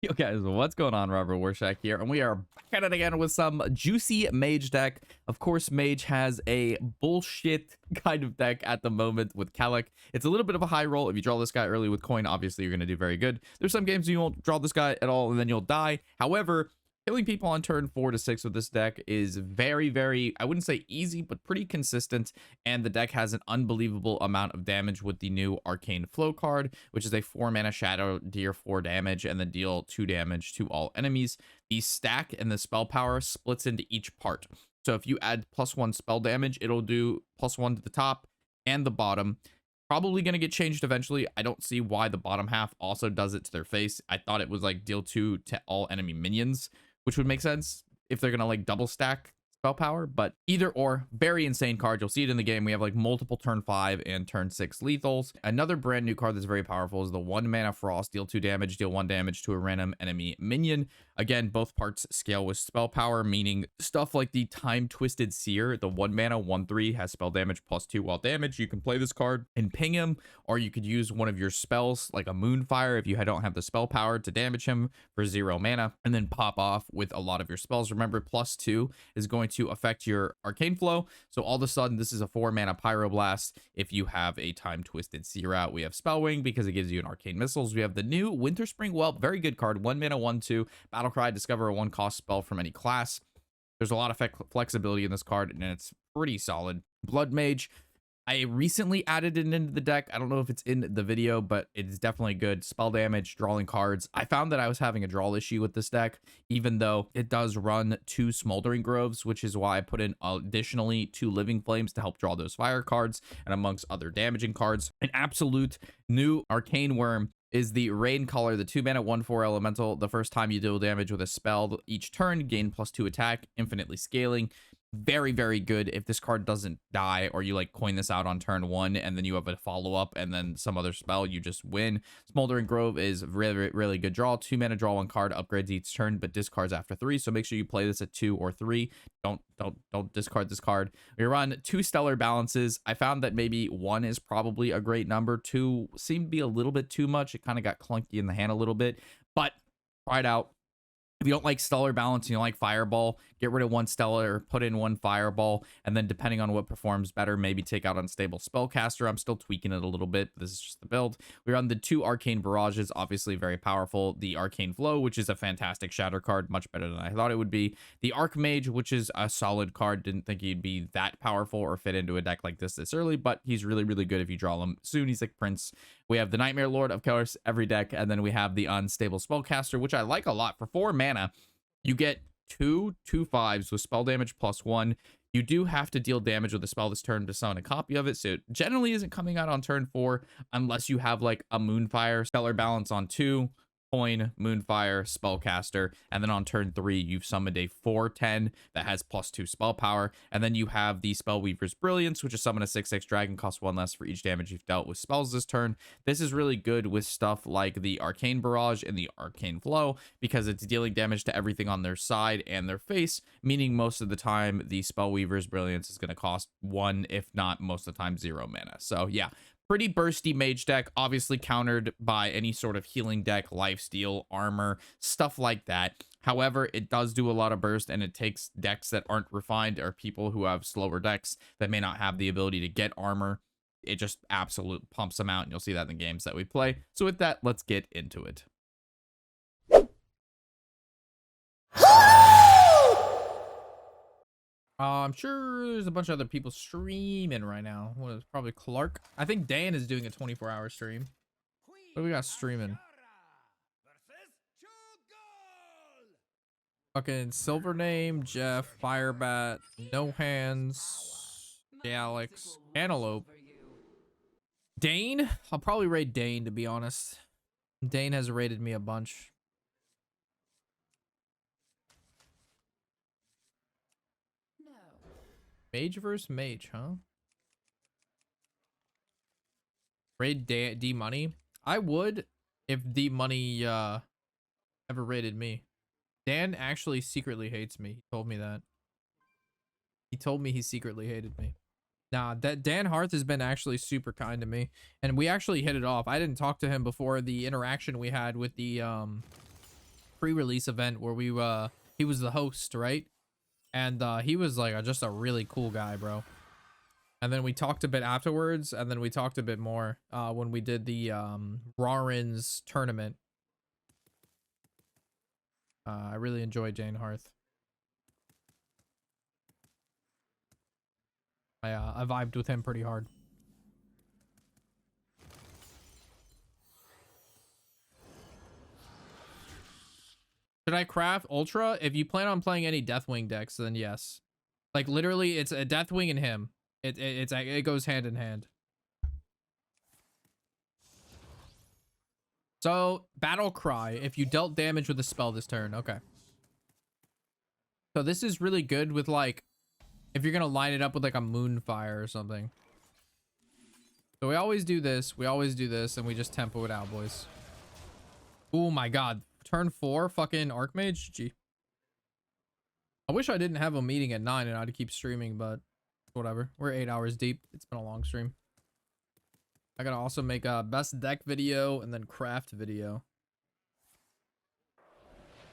Yo guys, what's going on? Robert Warshack here, and we are back at it again with some juicy mage deck. Of course, mage has a bullshit kind of deck at the moment with Kalec. It's a little bit of a high roll. If you draw this guy early with coin, obviously you're going to do very good. There's some games you won't draw this guy at all and then you'll die. However, killing people on turn 4 to 6 with this deck is very, I wouldn't say easy, but pretty consistent. And the deck has an unbelievable amount of damage with the new Arcane Flow card, which is a 4-mana shadow, deal 4 damage, and then deal 2 damage to all enemies. The stack and the spell power splits into each part. So if you add +1 spell damage, it'll do +1 to the top and the bottom. Probably going to get changed eventually. I don't see why the bottom half also does it to their face. I thought it was like deal 2 to all enemy minions, which would make sense if they're gonna like double stack spell power, but either or, very insane card. You'll see it in the game. We have like multiple turn 5 and turn 6 lethals. Another brand new card that's very powerful is the 1-mana Frost, deal 2 damage, deal 1 damage to a random enemy minion. Again, both parts scale with spell power, meaning stuff like the time twisted Seer, the 1-mana 1/3 has spell damage +2 while damage. You can play this card and ping him, or you could use one of your spells like a Moonfire if you don't have the spell power to damage him for 0 mana, and then pop off with a lot of your spells. Remember, +2 is going to affect your Arcane Flow, so all of a sudden this is a 4-mana Pyroblast. If you have a time twisted Seer out, we have Spellwing because it gives you an arcane missiles. We have the new Winterspring Whelp, very good card, 1-mana 1/2 battle cry, discover a 1-cost spell from any class. There's a lot of flexibility in this card, and it's pretty solid. Bloodmage, I recently added it into the deck. I don't know if it's in the video, but it's definitely good. Spell damage, drawing cards. I found that I was having a draw issue with this deck, even though it does run 2 Smoldering Groves, which is why I put in additionally 2 Living Flames to help draw those fire cards, and amongst other damaging cards. An absolute new Arcane Worm is the Raincaller, the 2-mana 1/4 elemental. The first time you deal damage with a spell each turn, gain +2 attack, infinitely scaling. Very good. If this card doesn't die, or you like coin this out on turn 1 and then you have a follow-up and then some other spell, you just win. Smoldering Grove is really good draw. 2-mana, draw 1 card, upgrades each turn but discards after 3, so make sure you play this at 2 or 3. Don't discard this card. We run 2 Stellar Balances. I found that maybe 1 is probably a great number. 2 seemed to be a little bit too much. It kind of got clunky in the hand a little bit, but try it out. If you don't like Stellar Balance and you like Fireball, get rid of 1 Stellar, put in 1 Fireball, and then depending on what performs better, maybe take out Unstable Spellcaster. I'm still tweaking it a little bit. This is just the build. We run the 2 Arcane Barrages, obviously very powerful. The Arcane Flow, which is a fantastic shatter card, much better than I thought it would be. The Archmage, which is a solid card. Didn't think he'd be that powerful or fit into a deck like this early, but he's really good if you draw him soon. He's like Prince. We have the Nightmare Lord, of course, every deck, and then we have the Unstable Spellcaster, which I like a lot. For 4 mana, you get 2 2/5s with spell damage +1. You do have to deal damage with a spell this turn to summon a copy of it, so it generally isn't coming out on turn 4 unless you have like a Moonfire, Stellar Balance on 2, coin, Moonfire, Spellcaster, and then on turn 3 you've summoned a 4/10 that has +2 spell power, and then you have the Spellweaver's Brilliance, which is summon a 6/6 dragon, costs 1 less for each damage you've dealt with spells this turn. This is really good with stuff like the Arcane Barrage and the Arcane Flow because it's dealing damage to everything on their side and their face, meaning most of the time the Spellweaver's Brilliance is going to cost 1, if not most of the time 0 mana. So yeah, pretty bursty mage deck, obviously countered by any sort of healing deck, lifesteal, armor, stuff like that. However, it does do a lot of burst, and it takes decks that aren't refined or people who have slower decks that may not have the ability to get armor. It just absolutely pumps them out, and you'll see that in the games that we play. So with that, let's get into it. I'm sure there's a bunch of other people streaming right now. What is probably Clark? I think Dan is doing a 24-hour stream. What do we got streaming? Fucking Silver Name, Jeff, Firebat, No Hands, Alex, Antelope. Dane? I'll probably raid Dane, to be honest. Dane has raided me a bunch. Mage versus mage, huh? Raid D Money? I would if D Money ever raided me. Dan actually secretly hates me. He told me that. He told me he secretly hated me. Nah, that Dan Hearth has been actually super kind to me, and we actually hit it off. I didn't talk to him before the interaction we had with the pre-release event where he was the host, right? And he was like just a really cool guy, bro. And then we talked a bit afterwards, and then we talked a bit more when we did the Rawrins tournament. I really enjoyed Jane Hearth. I vibed with him pretty hard. Should I craft Ultra? If you plan on playing any Deathwing decks, then yes. Like literally, it's a Deathwing and him. It goes hand in hand. So Battle Cry. If you dealt damage with a spell this turn, okay. So this is really good with like, if you're gonna line it up with like a Moonfire or something. So we always do this. We always do this, and we just tempo it out, boys. Oh my god. Turn 4, fucking Archmage. Gee. I wish I didn't have a meeting at 9 and I'd keep streaming, but whatever. We're 8 hours deep. It's been a long stream. I gotta also make a best deck video and then craft video.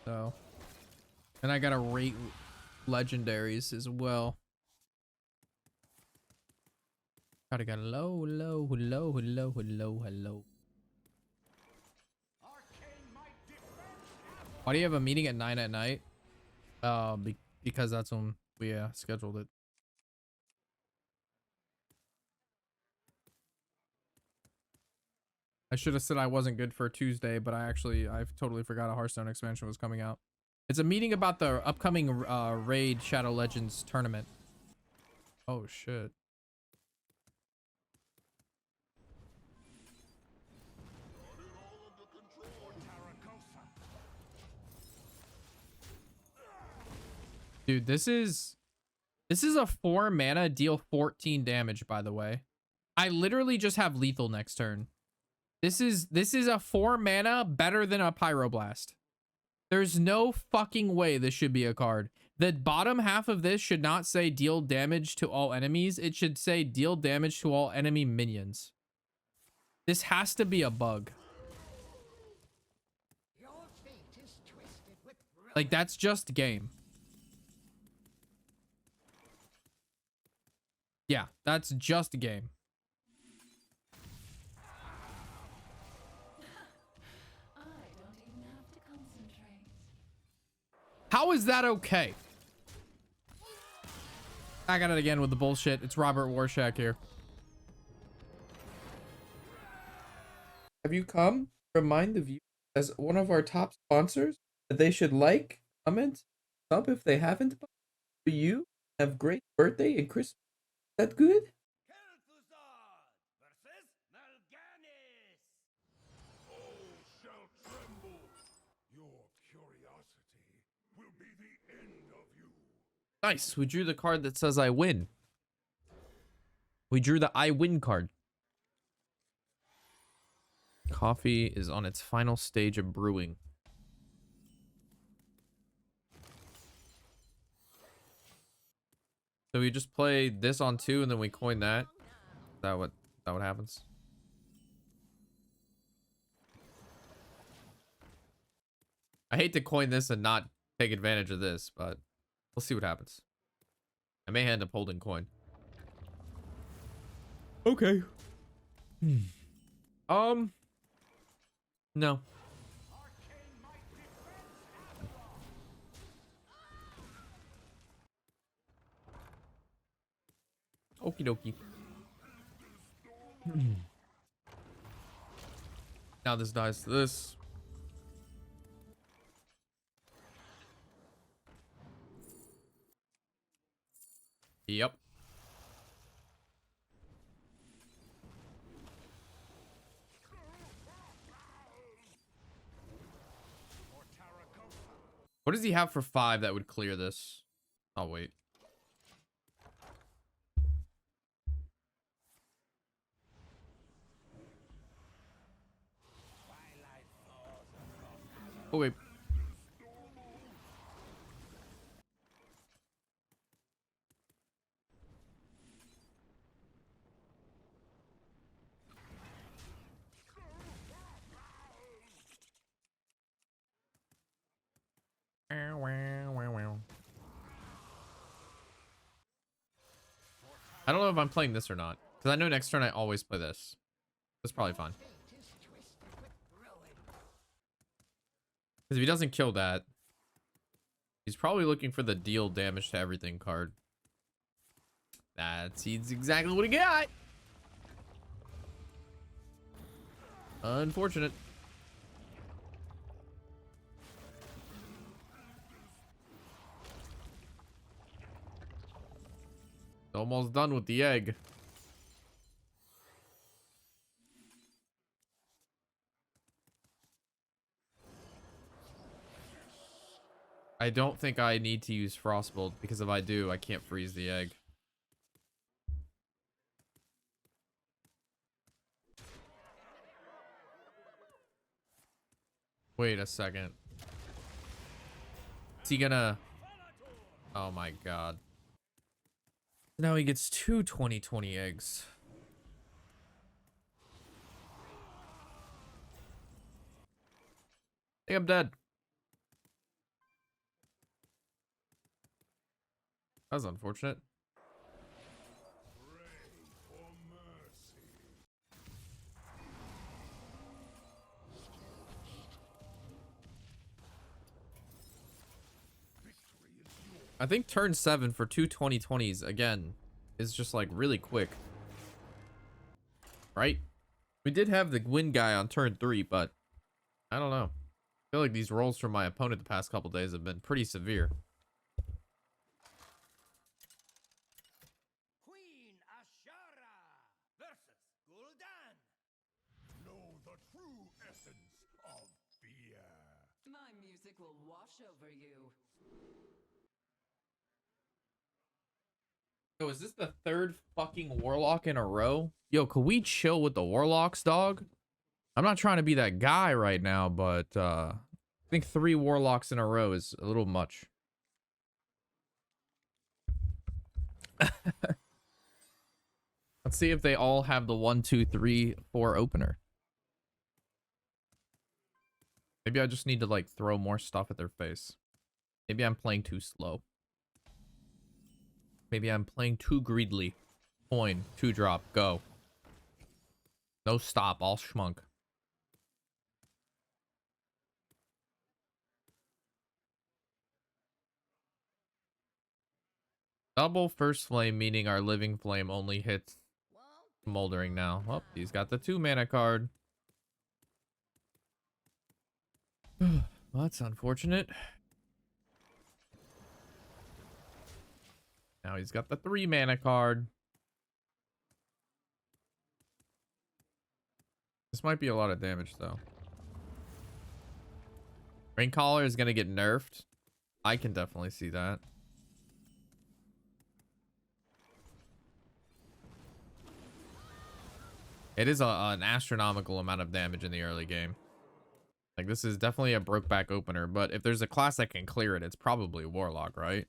So. And I gotta rate legendaries as well. Gotta go low, low, low, low, low, low. Why do you have a meeting at 9 at night? Because that's when we scheduled it. I should have said I wasn't good for Tuesday, but I totally forgot a Hearthstone expansion was coming out. It's a meeting about the upcoming Raid Shadow Legends tournament. Oh shit. Dude, this is a 4 mana, deal 14 damage, by the way. I literally just have lethal next turn. This is a 4 mana better than a Pyroblast. There's no fucking way this should be a card. The bottom half of this should not say deal damage to all enemies. It should say deal damage to all enemy minions. This has to be a bug. Like, that's just game. Yeah, that's just a game. How is that okay? I got it again with the bullshit. It's Robert Warshack here. Have you come? Remind the viewers as one of our top sponsors that they should like, comment, sub if they haven't. For you, have great birthday and Christmas. Is that good? Nice. We drew the card that says I win. We drew the I win card. Coffee is on its final stage of brewing. So we just play this on 2 and then we coin that. Is that what happens? I hate to coin this and not take advantage of this, but we'll see what happens. I may end up holding coin. Okay. No. Okie dokie. Now this dies to this. Yep. What does he have for 5 that would clear this? I'll wait. Oh, wait. I don't know if I'm playing this or not, because I know next turn I always play this. That's probably fine. Because if he doesn't kill that, he's probably looking for the deal damage to everything card. That's exactly what he got. Unfortunate. Almost done with the egg. I don't think I need to use Frostbolt, because if I do, I can't freeze the egg. Wait a second. Is he gonna... Oh my god. Now he gets two 20/20 eggs. I think I'm dead. That was unfortunate. I think turn 7 for two 20/20s again is just like really quick. Right? We did have the win guy on turn 3, but I don't know. I feel like these rolls from my opponent the past couple days have been pretty severe. Queen Ashara versus Gul'dan. Know the true essence of fear. My music will wash over you. Yo, is this the third fucking Warlock in a row? Yo, could we chill with the Warlocks, dog? I'm not trying to be that guy right now, but I think 3 Warlocks in a row is a little much. Let's see if they all have the 1, 2, 3, 4 opener. Maybe I just need to like throw more stuff at their face. Maybe I'm playing too slow. Maybe I'm playing too greedily. Coin, 2 drop, go. No stop, all schmunk. Double first flame, meaning our living flame only hits Smoldering now. Oh, he's got the 2 mana card. Well, that's unfortunate. Now he's got the 3 mana card. This might be a lot of damage, though. Raincaller is going to get nerfed. I can definitely see that. It is an astronomical amount of damage in the early game. Like, this is definitely a broke-back opener, but if there's a class that can clear it, it's probably Warlock, right?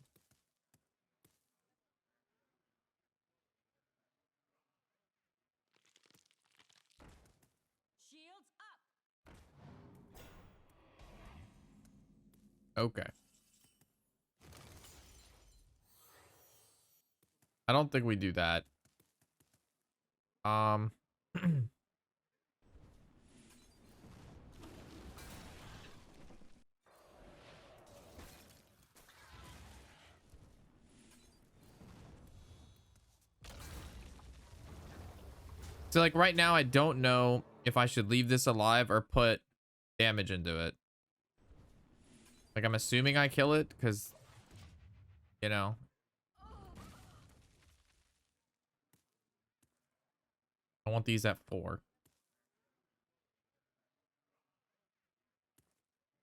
Shields up. Okay. I don't think we do that. So like right now, I don't know if I should leave this alive or put damage into it. Like I'm assuming I kill it because, you know. I want these at 4.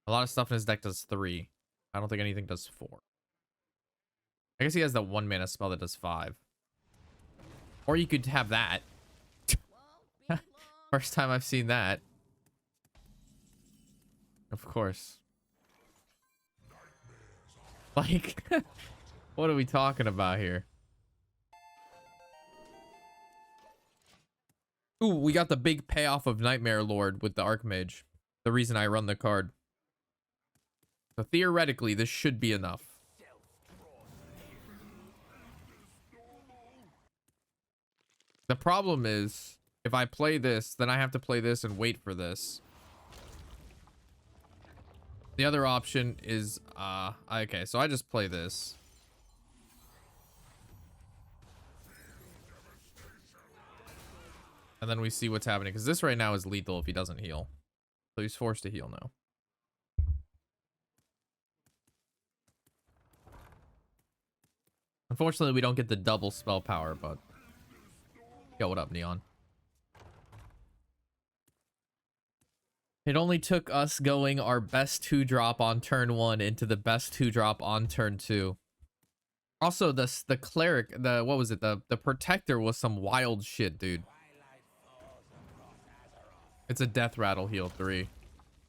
A lot of stuff in his deck does 3. I don't think anything does 4. I guess he has that 1 mana spell that does 5. Or you could have that. First time I've seen that. Of course. Like, what are we talking about here? Ooh, we got the big payoff of Nightmare Lord with the Archmage. The reason I run the card. So theoretically, this should be enough. The problem is, if I play this, then I have to play this and wait for this. The other option is, okay, so I just play this. And then we see what's happening, because this right now is lethal if he doesn't heal. So he's forced to heal now. Unfortunately, we don't get the double spell power, but... Yo, what up, Neon? It only took us going our best 2-drop on turn 1 into the best 2-drop on turn 2. Also, the cleric, what was it? The protector was some wild shit, dude. It's a death rattle heal 3.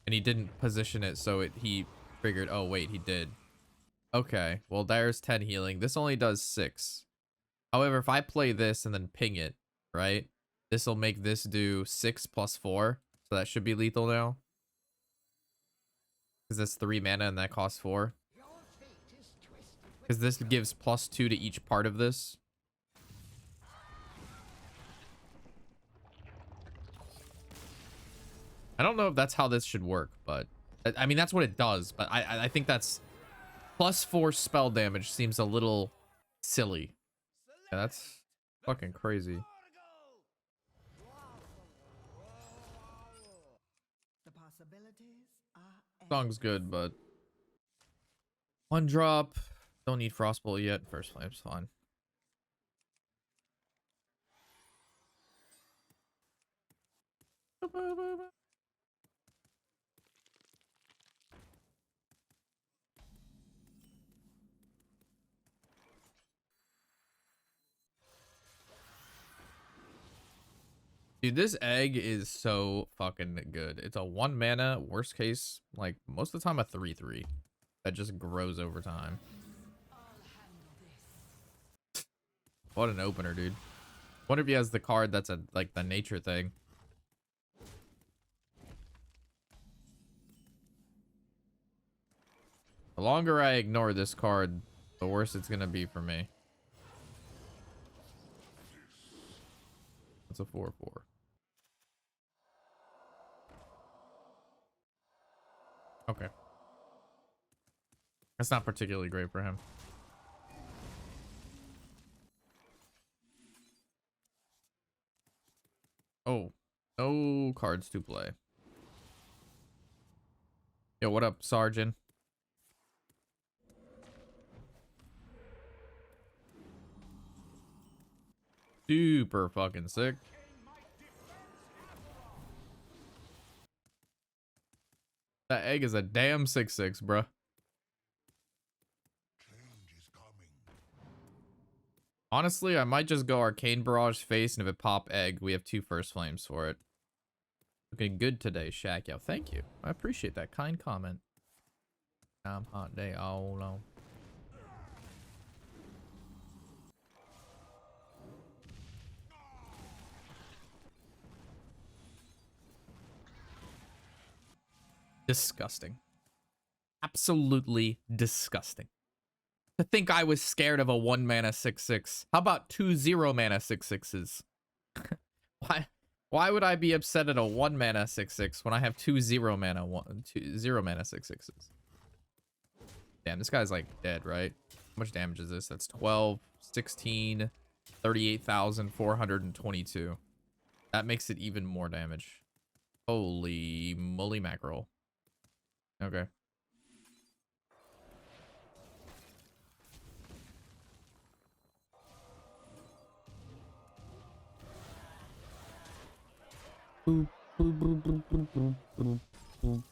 And he didn't position it, so he figured, oh wait, he did. Okay, well there's 10 healing. This only does 6. However, if I play this and then ping it, right? This will make this do 6 plus 4. So that should be lethal now. Because that's 3 mana and that costs 4. Because this gives +2 to each part of this. I don't know if that's how this should work, but I mean, that's what it does. But I think that's +4 spell damage seems a little silly. Yeah, that's fucking crazy. Song's good, but 1-drop. Don't need Frostbolt yet. First Flame's fine. Dude, this egg is so fucking good. It's a 1 mana, worst case, like most of the time a 3/3 that just grows over time. What an opener, dude. Wonder if he has the card that's like the nature thing. The longer I ignore this card, the worse it's gonna be for me. That's a 4/4. Okay. That's not particularly great for him. Oh, no cards to play. Yo, what up, Sergeant? Super fucking sick. That egg is a damn 6/6, bruh. Honestly, I might just go Arcane Barrage face, and if it pop egg, we have 2 First Flames for it. Looking good today, Shaq. Yo, thank you. I appreciate that kind comment. Hot day all alone. Disgusting. Absolutely disgusting. To think I was scared of a 1 mana 6/6. How about 2 0 mana 6/6s? Why would I be upset at a 1 mana 6/6 when I have 2 0 mana 0 mana 6/6s? Damn, this guy's like dead, right? How much damage is this? That's 12, 16, 38,422. That makes it even more damage. Holy moly mackerel. Okay. Boop, boop, boop, boop, boop, boop, boop, boop.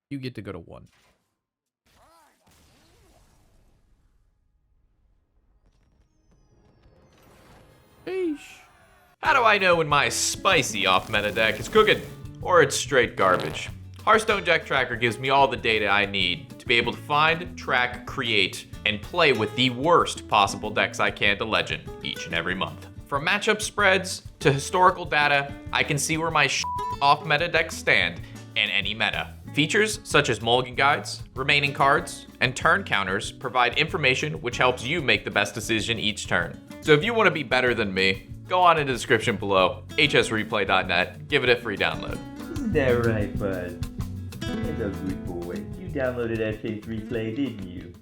You get to go to 1. Eesh. How do I know when my spicy off-meta deck is cooking or it's straight garbage? Hearthstone Deck Tracker gives me all the data I need to be able to find, track, create, and play with the worst possible decks I can to Legend each and every month. From matchup spreads to historical data, I can see where my off-meta decks stand in any meta. Features such as mulligan guides, remaining cards, and turn counters provide information which helps you make the best decision each turn. So if you want to be better than me, go on in the description below, hsreplay.net, give it a free download. Isn't that right, bud? Hello, good boy. You downloaded FH Replay, didn't you?